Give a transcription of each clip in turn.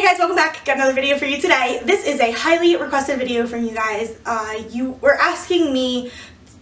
guys, welcome back. Got another video for you today. This is a highly requested video from you guys. You were asking me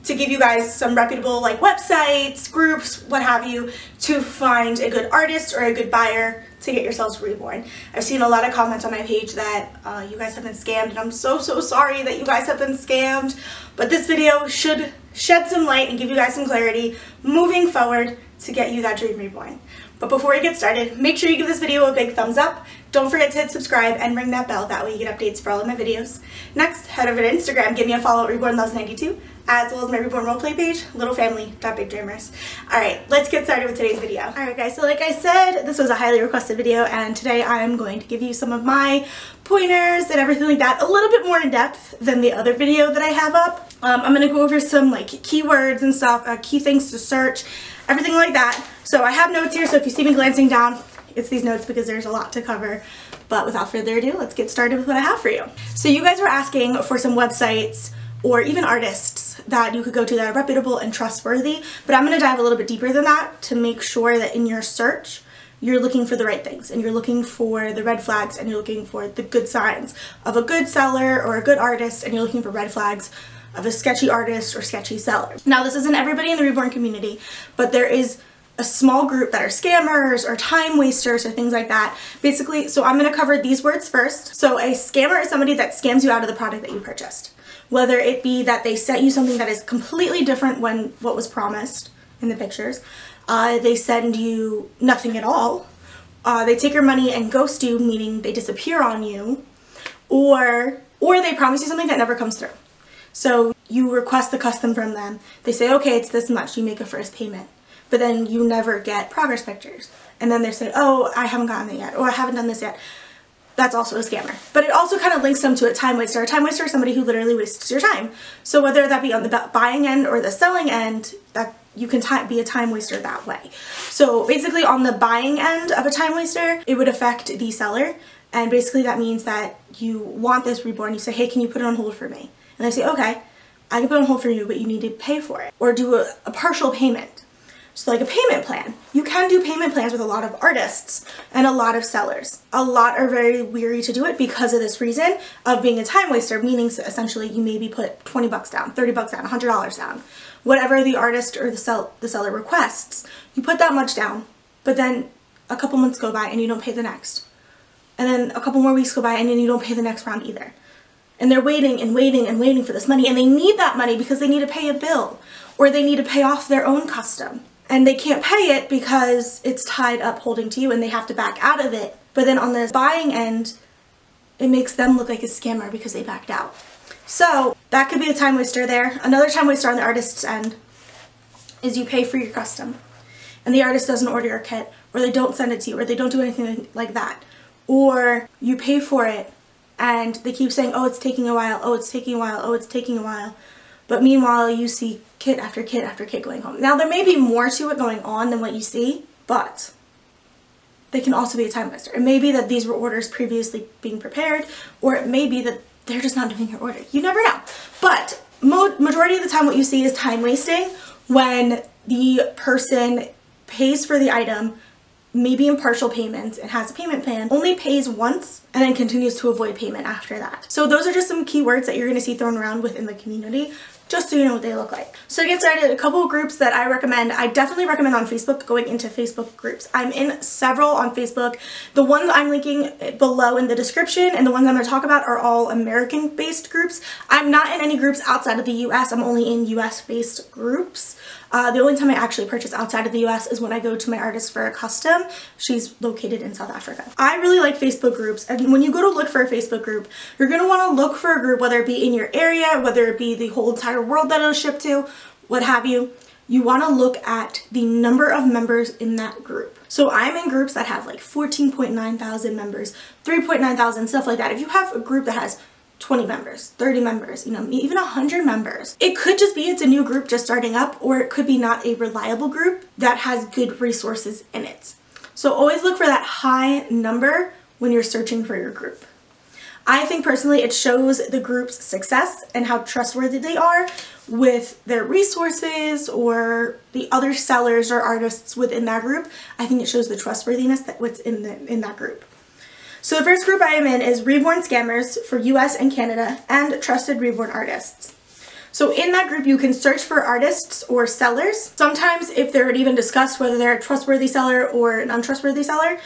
to give you guys some reputable websites, groups, what have you, to find a good artist or a good buyer to get yourselves reborn. I've seen a lot of comments on my page that you guys have been scammed, and I'm so sorry that you guys have been scammed, but this video should shed some light and give you guys some clarity moving forward to get you that dream reborn. But before we get started, make sure you give this video a big thumbs up. Don't forget to hit subscribe and ring that bell, that way you get updates for all of my videos. Next, head over to Instagram, give me a follow at RebornLoves92, as well as my Reborn Roleplay page, littlefamily.bigdreamers. Alright, let's get started with today's video. Alright guys, so like I said, this was a highly requested video, and today I'm going to give you some of my pointers and everything like that, a little bit more in depth than the other video that I have up. I'm going to go over some keywords and stuff, key things to search, everything like that. So I have notes here, so if you see me glancing down, it's these notes because there's a lot to cover. But without further ado, let's get started with what I have for you. So you guys were asking for some websites or even artists that you could go to that are reputable and trustworthy, but I'm going to dive a little bit deeper than that to make sure that in your search you're looking for the right things, and you're looking for the red flags, and you're looking for the good signs of a good seller or a good artist, and you're looking for red flags of a sketchy artist or sketchy seller. Now, this isn't everybody in the Reborn community, but there is a small group that are scammers or time wasters or things like that. Basically, so I'm going to cover these words first. So a scammer is somebody that scams you out of the product that you purchased. Whether it be that they sent you something that is completely different when what was promised in the pictures, they send you nothing at all, they take your money and ghost you, meaning they disappear on you, or they promise you something that never comes through. So you request the custom from them, they say, okay, it's this much, you make a first payment, but then you never get progress pictures. And then they say, oh, I haven't gotten it yet, or I haven't done this yet. That's also a scammer. But it also kind of links them to a time waster. A time waster is somebody who literally wastes your time. So whether that be on the buying end or the selling end, that you can be a time waster that way. So basically on the buying end of a time waster, it would affect the seller. And basically that means that you want this reborn. You say, hey, can you put it on hold for me? And they say, okay, I can put it on hold for you, but you need to pay for it. Or do a partial payment. So like a payment plan. You can do payment plans with a lot of artists and a lot of sellers. A lot are very weary to do it because of this reason of being a time waster, meaning essentially you maybe put 20 bucks down, 30 bucks down, $100 down. Whatever the artist or the seller requests, you put that much down, but then a couple months go by and you don't pay the next. And then a couple more weeks go by and then you don't pay the next round either. And they're waiting and waiting and waiting for this money, and they need that money because they need to pay a bill or they need to pay off their own custom. And they can't pay it because it's tied up holding to you and they have to back out of it. But then on the buying end, it makes them look like a scammer because they backed out. So that could be a time waster there. Another time waster on the artist's end is you pay for your custom and the artist doesn't order your kit, or they don't send it to you, or they don't do anything like that. Or you pay for it and they keep saying, oh, it's taking a while, oh, it's taking a while, oh, it's taking a while. But meanwhile, you see kit after kit after kit going home. Now, there may be more to it going on than what you see, but they can also be a time waster. It may be that these were orders previously being prepared, or it may be that they're just not doing your order. You never know. But majority of the time what you see is time wasting when the person pays for the item, maybe in partial payments, and has a payment plan, only pays once, and then continues to avoid payment after that. So those are just some keywords that you're going to see thrown around within the community, just so you know what they look like. So to get started, a couple of groups that I recommend, I definitely recommend on Facebook, going into Facebook groups. I'm in several on Facebook. The ones I'm linking below in the description and the ones I'm going to talk about are all American-based groups. I'm not in any groups outside of the US. I'm only in US-based groups. The only time I actually purchase outside of the US is when I go to my artist for a custom. She's located in South Africa. I really like Facebook groups, and when you go to look for a Facebook group, you're going to want to look for a group, whether it be in your area, whether it be the whole entire world that it'll ship to, what have you. You want to look at the number of members in that group. So I'm in groups that have like 14.9 thousand members, 3.9 thousand, stuff like that. If you have a group that has 20 members, 30 members, you know, even 100 members. It could just be it's a new group just starting up, or it could be not a reliable group that has good resources in it. So always look for that high number when you're searching for your group. I think personally it shows the group's success and how trustworthy they are with their resources or the other sellers or artists within that group. I think it shows the trustworthiness that what's in that group. So the first group I am in is Reborn Scammers for US and Canada and Trusted Reborn Artists. So in that group, you can search for artists or sellers. Sometimes if they're even discussed whether they're a trustworthy seller or an untrustworthy seller,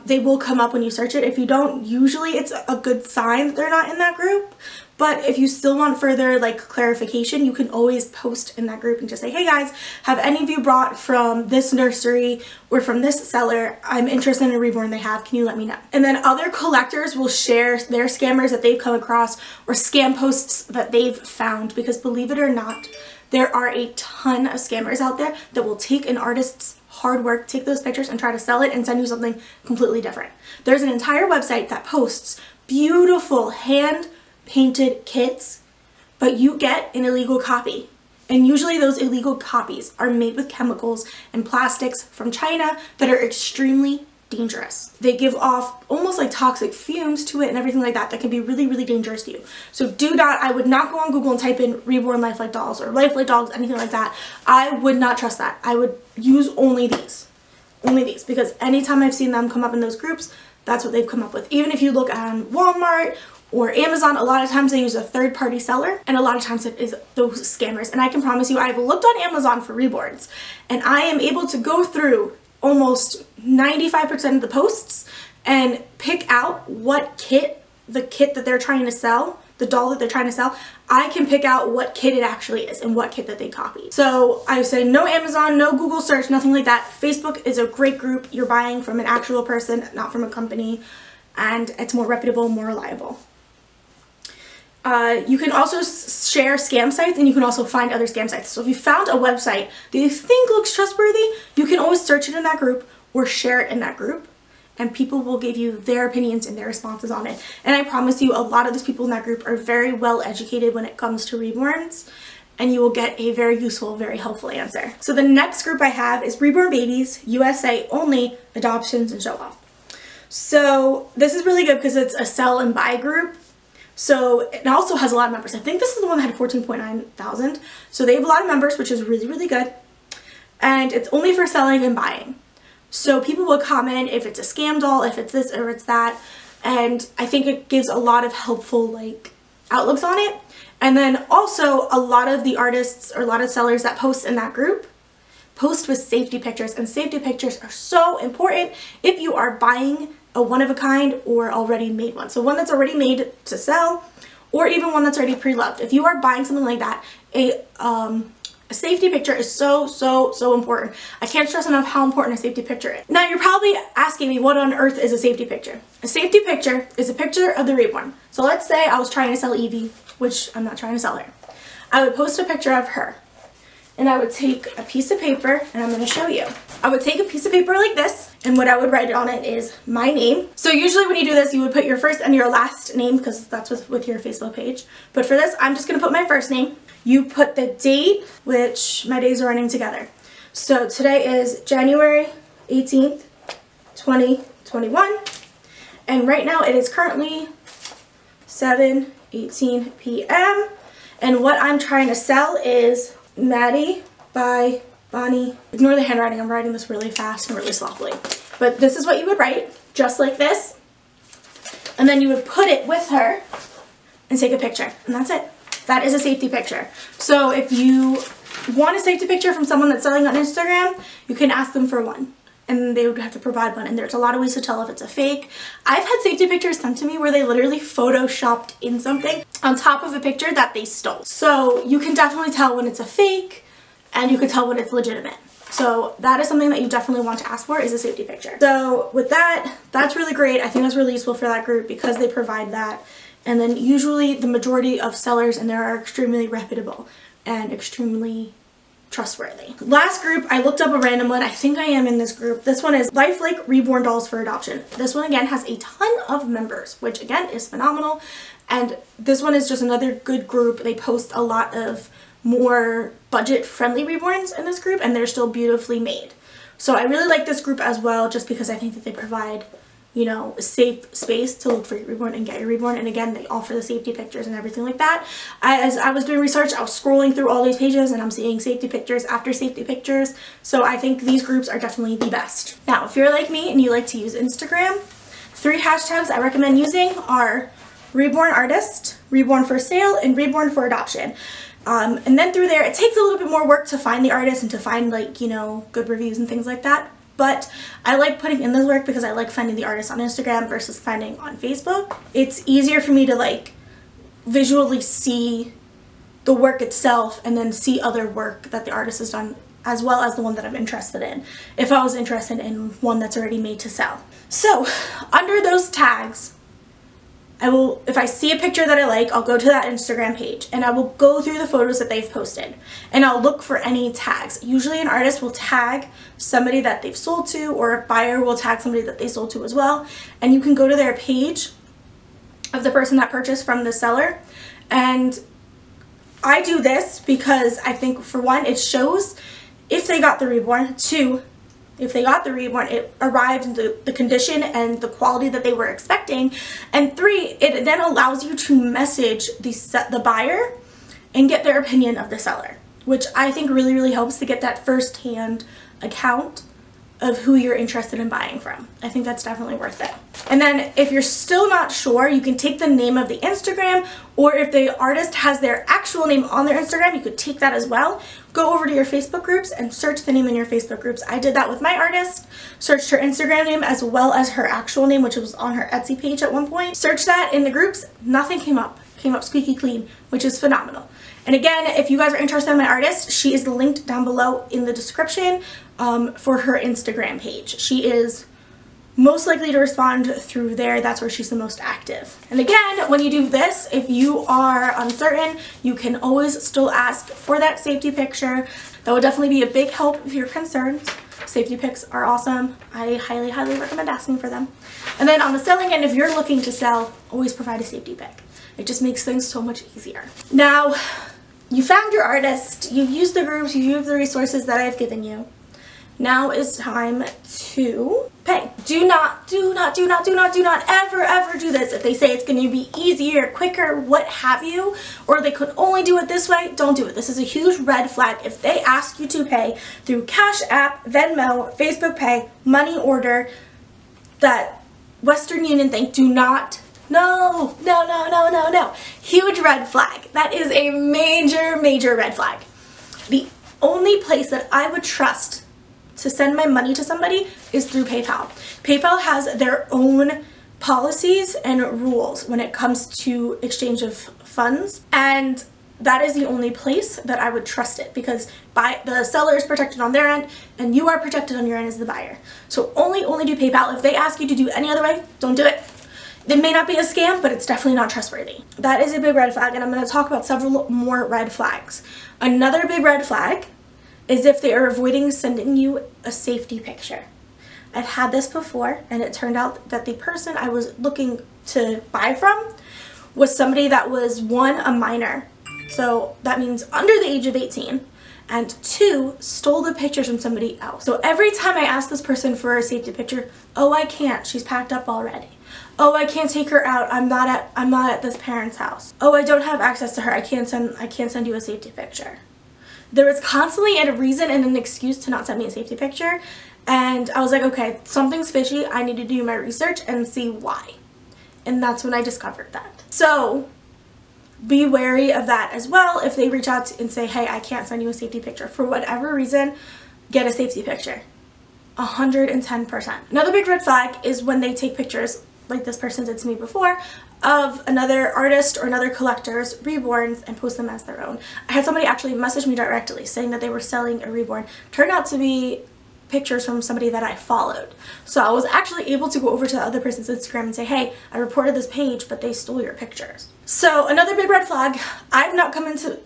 they will come up when you search it. If you don't, usually it's a good sign that they're not in that group. But if you still want further like clarification, you can always post in that group and just say, hey guys, have any of you brought from this nursery or from this seller? I'm interested in a reborn they have. Can you let me know? And then other collectors will share their scammers that they've come across or scam posts that they've found, because believe it or not, there are a ton of scammers out there that will take an artist's hard work, take those pictures and try to sell it and send you something completely different. There's an entire website that posts beautiful hand painted kits, but you get an illegal copy. And usually those illegal copies are made with chemicals and plastics from China that are extremely dangerous. They give off almost like toxic fumes to it and everything like that can be really, really dangerous to you. So I would not go on Google and type in reborn lifelike dolls or lifelike dogs, anything like that. I would not trust that. I would use only these, because anytime I've seen them come up in those groups, that's what they've come up with. Even if you look on Walmart or Amazon, a lot of times they use a third-party seller, and a lot of times it is those scammers. And I can promise you, I've looked on Amazon for reborns, and I am able to go through almost 95% of the posts and pick out what kit, the kit that they're trying to sell, the doll that they're trying to sell, I can pick out what kit it actually is and what kit that they copied. So I say no Amazon, no Google search, nothing like that. Facebook is a great group. You're buying from an actual person, not from a company, and it's more reputable, more reliable. You can also share scam sites, and you can also find other scam sites. So if you found a website that you think looks trustworthy, you can always search it in that group or share it in that group, and people will give you their opinions and their responses on it. And I promise you, a lot of those people in that group are very well educated when it comes to reborns, and you will get a very useful, very helpful answer. So the next group I have is Reborn Babies, USA only, adoptions and show off. So this is really good because it's a sell and buy group. So it also has a lot of members. I think this is the one that had 14.9 thousand. So they have a lot of members, which is really, really good. And it's only for selling and buying. So people will comment if it's a scam doll, if it's this or it's that. And I think it gives a lot of helpful like outlooks on it. And then also a lot of the artists or a lot of sellers that post in that group post with safety pictures. And safety pictures are so important if you are buying a one-of-a-kind or already made one. So one that's already made to sell, or even one that's already pre-loved. If you are buying something like that, a safety picture is so important. I can't stress enough how important a safety picture is. Now you're probably asking me, what on earth is a safety picture? A safety picture is a picture of the reborn. So let's say I was trying to sell Evie, which I'm not trying to sell her. I would post a picture of her, and I would take a piece of paper, and I'm going to show you. I would take a piece of paper like this, and what I would write on it is my name. So usually when you do this, you would put your first and your last name, because that's with your Facebook page. But for this, I'm just going to put my first name. You put the date, which my days are running together. So today is January 18th, 2021. And right now it is currently 7:18 p.m. And what I'm trying to sell is Maddie by Bonnie. Ignore the handwriting, I'm writing this really fast and really sloppily. But this is what you would write, just like this. And then you would put it with her and take a picture, and that's it. That is a safety picture. So if you want a safety picture from someone that's selling on Instagram, you can ask them for one, and they would have to provide one. And there's a lot of ways to tell if it's a fake. I've had safety pictures sent to me where they literally photoshopped in something on top of a picture that they stole. So you can definitely tell when it's a fake, and you can tell when it's legitimate. So that is something that you definitely want to ask for, is a safety picture. So with that, that's really great. I think that's really useful for that group because they provide that. And then usually the majority of sellers in there are extremely reputable and extremely trustworthy. Last group, I looked up a random one. I think I am in this group. This one is Lifelike Reborn Dolls for Adoption. This one again has a ton of members, which again is phenomenal. And this one is just another good group. They post a lot of more budget-friendly reborns in this group, and they're still beautifully made. So I really like this group as well, just because I think that they provide, you know, a safe space to look for your reborn and get your reborn. And again, they offer the safety pictures and everything like that. As I was doing research, I was scrolling through all these pages and I'm seeing safety pictures after safety pictures. So I think these groups are definitely the best. Now, if you're like me and you like to use Instagram, 3 hashtags I recommend using are Reborn Artist, Reborn for Sale, and Reborn for Adoption. And then through there, it takes a little bit more work to find the artist and to find, like, you know, good reviews and things like that. But I like putting in this work because I like finding the artist on Instagram versus finding on Facebook. It's easier for me to, like, visually see the work itself and then see other work that the artist has done, as well as the one that I'm interested in, if I was interested in one that's already made to sell. So under those tags, I will, if I see a picture that I like, I'll go to that Instagram page and I will go through the photos that they've posted and I'll look for any tags. Usually an artist will tag somebody that they've sold to, or a buyer will tag somebody that they sold to as well. And you can go to their page of the person that purchased from the seller. And I do this because I think, for one, it shows if they got the Reborn. 2, if they got the Reborn, it arrived in the condition and the quality that they were expecting. And 3, it then allows you to message the buyer and get their opinion of the seller, which I think really, really helps to get that first-hand account of who you're interested in buying from. I think that's definitely worth it. And then if you're still not sure, you can take the name of the Instagram, or if the artist has their actual name on their Instagram, you could take that as well. Go over to your Facebook groups and search the name in your Facebook groups. I did that with my artist, searched her Instagram name as well as her actual name, which was on her Etsy page at one point. Searched that in the groups, nothing came up. Came up squeaky clean, which is phenomenal. And again, if you guys are interested in my artist, she is linked down below in the description for her Instagram page. She is most likely to respond through there. That's where she's the most active. And again, when you do this, if you are uncertain, you can always still ask for that safety picture. That will definitely be a big help if you're concerned. Safety pics are awesome. I highly, highly recommend asking for them. And then on the selling end, if you're looking to sell, always provide a safety pic. It just makes things so much easier. Now, you found your artist, you've used the groups, you've used the resources that I've given you. Now is time to pay. Do not ever do this. If they say it's going to be easier, quicker, what have you, or they could only do it this way, don't do it. This is a huge red flag. If they ask you to pay through Cash App, Venmo, Facebook Pay, money order, that Western Union thing, do not. No. Huge red flag. That is a major red flag. The only place that I would trust to send my money to somebody is through PayPal. PayPal has their own policies and rules when it comes to exchange of funds, and that is the only place that I would trust it, because the seller is protected on their end and you are protected on your end as the buyer. So only do PayPal. If they ask you to do any other way, don't do it. It may not be a scam, but it's definitely not trustworthy. That is a big red flag, and I'm going to talk about several more red flags. Another big red flag is if they are avoiding sending you a safety picture. I've had this before, and it turned out that the person I was looking to buy from was somebody that was, 1, a minor, so that means under the age of 18, and 2, stole the pictures from somebody else. So every time I ask this person for a safety picture, oh, I can't, she's packed up already. Oh, I can't take her out, I'm not at this parent's house. Oh, I don't have access to her, I can't send you a safety picture. There was constantly a reason and an excuse to not send me a safety picture, and I was like, okay, something's fishy, I need to do my research and see why. And that's when I discovered that. So be wary of that as well. If they reach out and say, hey, I can't send you a safety picture for whatever reason, get a safety picture. 110%. Another big red flag is when they take pictures, like this person did to me before, of another artist or another collector's Reborns and post them as their own. I had somebody actually message me directly saying that they were selling a Reborn. Turned out to be pictures from somebody that I followed. So I was actually able to go over to the other person's Instagram and say, hey, I reported this page, but they stole your pictures. So another big red flag, I've not come into,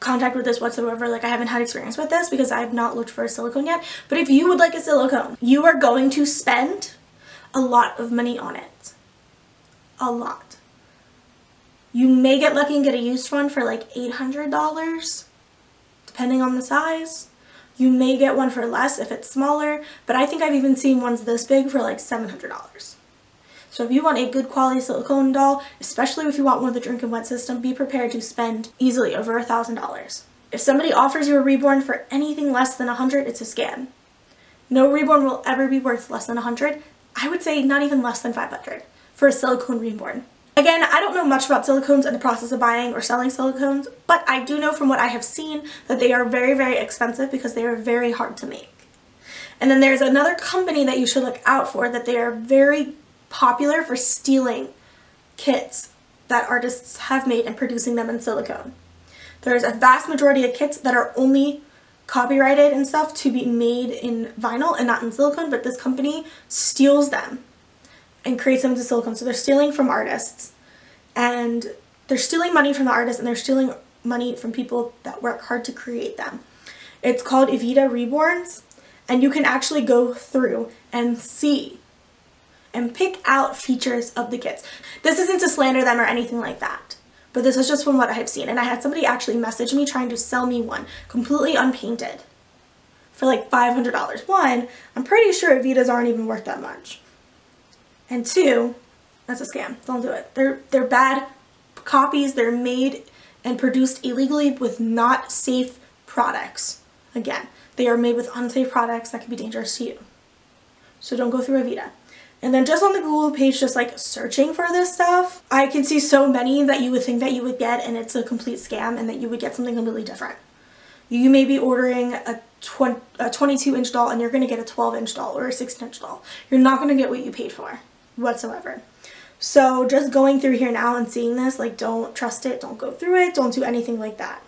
contact with this whatsoever. Like, I haven't had experience with this because I have not looked for a silicone yet. But if you would like a silicone, you are going to spend a lot of money on it. A lot. You may get lucky and get a used one for like $800, depending on the size. You may get one for less if it's smaller, but I think I've even seen ones this big for like $700. So if you want a good quality silicone doll, especially if you want one with a drink and wet system, be prepared to spend easily over $1,000. If somebody offers you a Reborn for anything less than $100, it's a scam. No Reborn will ever be worth less than $100. I would say not even less than $500 for a silicone reborn. Again, I don't know much about silicones and the process of buying or selling silicones, but I do know from what I have seen that they are very, very expensive because they are very hard to make. And then there's another company that you should look out for, that they are very popular for stealing kits that artists have made and producing them in silicone. There's a vast majority of kits that are only copyrighted and stuff to be made in vinyl and not in silicone, but this company steals them and creates them into silicone. So they're stealing from artists, and they're stealing money from the artists, and they're stealing money from people that work hard to create them. It's called Evita Reborns, and you can actually go through and see and pick out features of the kits. This isn't to slander them or anything like that, but this is just from what I've seen. And I had somebody actually message me trying to sell me one completely unpainted for like $500. One, I'm pretty sure Evitas aren't even worth that much. And two, that's a scam. Don't do it. They're bad copies. They're made and produced illegally with not safe products. Again, they are made with unsafe products that can be dangerous to you. So don't go through Evita. And then just on the Google page, just like searching for this stuff, I can see so many that you would think that you would get, and it's a complete scam, and that you would get something completely different. You may be ordering a 22-inch doll and you're going to get a 12-inch doll or a 16-inch doll. You're not going to get what you paid for whatsoever. So just going through here now and seeing this, like, don't trust it, don't go through it, don't do anything like that.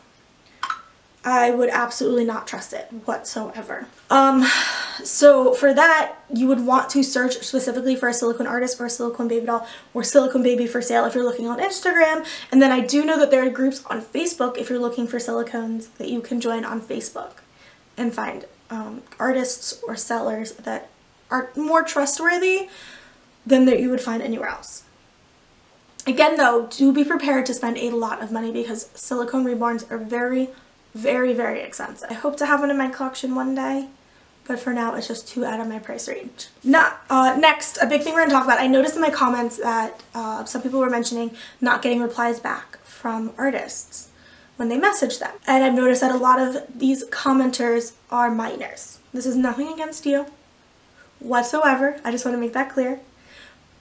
I would absolutely not trust it whatsoever. So for that, you would want to search specifically for a silicone artist or a silicone baby doll or silicone baby for sale if you're looking on Instagram. And then I do know that there are groups on Facebook if you're looking for silicones that you can join on Facebook and find artists or sellers that are more trustworthy than that you would find anywhere else. Again though, do be prepared to spend a lot of money because silicone reborns are very, very, very expensive. I hope to have one in my collection one day, but for now it's just too out of my price range. Next, a big thing we're going to talk about, I noticed in my comments that some people were mentioning not getting replies back from artists when they message them. And I've noticed that a lot of these commenters are minors. This is nothing against you whatsoever. I just want to make that clear.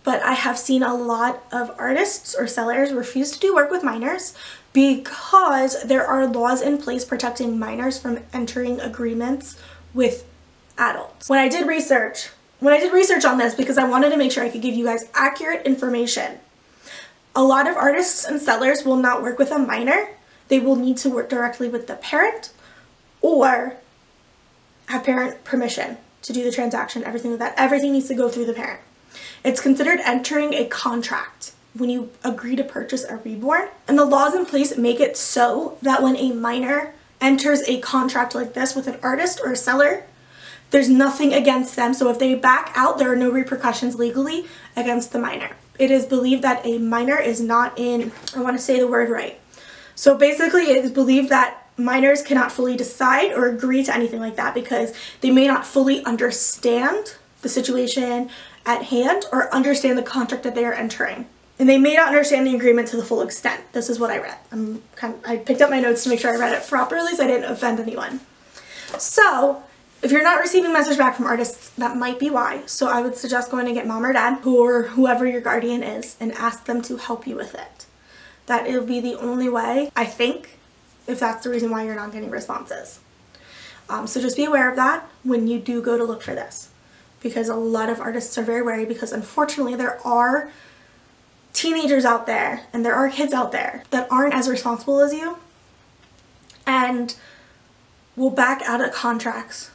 But I have seen a lot of artists or sellers refuse to do work with minors because there are laws in place protecting minors from entering agreements with adults. When I did research on this, because I wanted to make sure I could give you guys accurate information, a lot of artists and sellers will not work with a minor. They will need to work directly with the parent or have parent permission to do the transaction, everything like that. Everything needs to go through the parent. It's considered entering a contract when you agree to purchase a reborn. And the laws in place make it so that when a minor enters a contract like this with an artist or a seller, there's nothing against them. So if they back out, there are no repercussions legally against the minor. It is believed that a minor is not in, I want to say the word right. So basically it is believed that minors cannot fully decide or agree to anything like that because they may not fully understand the situation at hand or understand the contract that they are entering. And they may not understand the agreement to the full extent. This is what I read. I picked up my notes to make sure I read it properly so I didn't offend anyone. So if you're not receiving message back from artists, that might be why. So I would suggest going to get mom or dad or whoever your guardian is and ask them to help you with it. That it'll be the only way, I think, if that's the reason why you're not getting responses. So just be aware of that when you do go to look for this, because a lot of artists are very wary because unfortunately there are teenagers out there and there are kids out there that aren't as responsible as you and will back out of contracts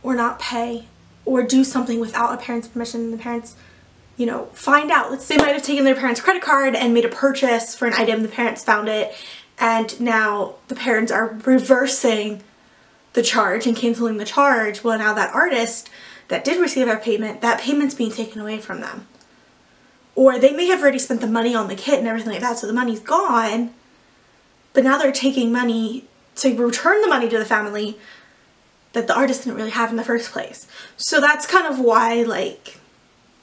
or not pay or do something without a parent's permission, and the parents, you know, find out. Let's say they might have taken their parents' credit card and made a purchase for an item, the parents found it, and now the parents are reversing the charge and canceling the charge. Well, now that artist that did receive our payment, that payment's being taken away from them. Or they may have already spent the money on the kit and everything like that, so the money's gone, but now they're taking money to return the money to the family that the artist didn't really have in the first place. So that's kind of why, like,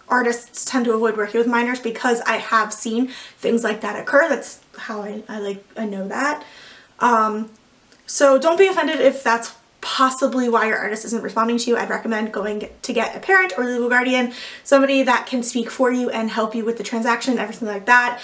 artists tend to avoid working with minors, because I have seen things like that occur. That's how I know that. So don't be offended if that's possibly why your artist isn't responding to you, I'd recommend going to get a parent or legal guardian, somebody that can speak for you and help you with the transaction, everything like that.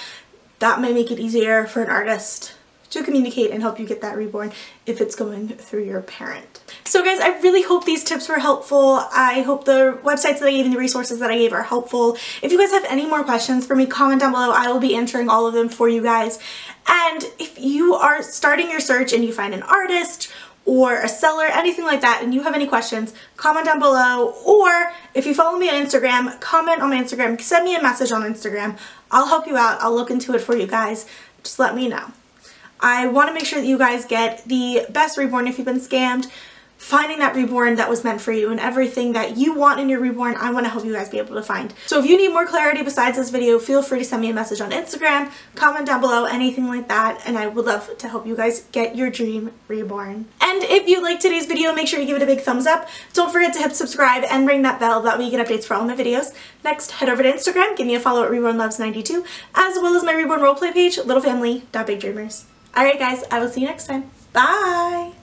That may make it easier for an artist to communicate and help you get that reborn if it's going through your parent. So guys, I really hope these tips were helpful. I hope the websites that I gave and the resources that I gave are helpful. If you guys have any more questions for me, comment down below. I will be answering all of them for you guys. And if you are starting your search and you find an artist or a seller, anything like that, and you have any questions, comment down below. Or if you follow me on Instagram, comment on my Instagram, send me a message on Instagram. I'll help you out. I'll look into it for you guys. Just let me know. I want to make sure that you guys get the best reborn if you've been scammed. Finding that reborn that was meant for you and everything that you want in your reborn, I want to help you guys be able to find. So if you need more clarity besides this video, feel free to send me a message on Instagram, comment down below, anything like that, and I would love to help you guys get your dream reborn. And if you liked today's video, make sure you give it a big thumbs up. Don't forget to hit subscribe and ring that bell, that way you get updates for all my videos. Next, head over to Instagram, give me a follow at RebornLoves92, as well as my Reborn Roleplay page, littlefamily.bigdreamers. Alright guys, I will see you next time. Bye!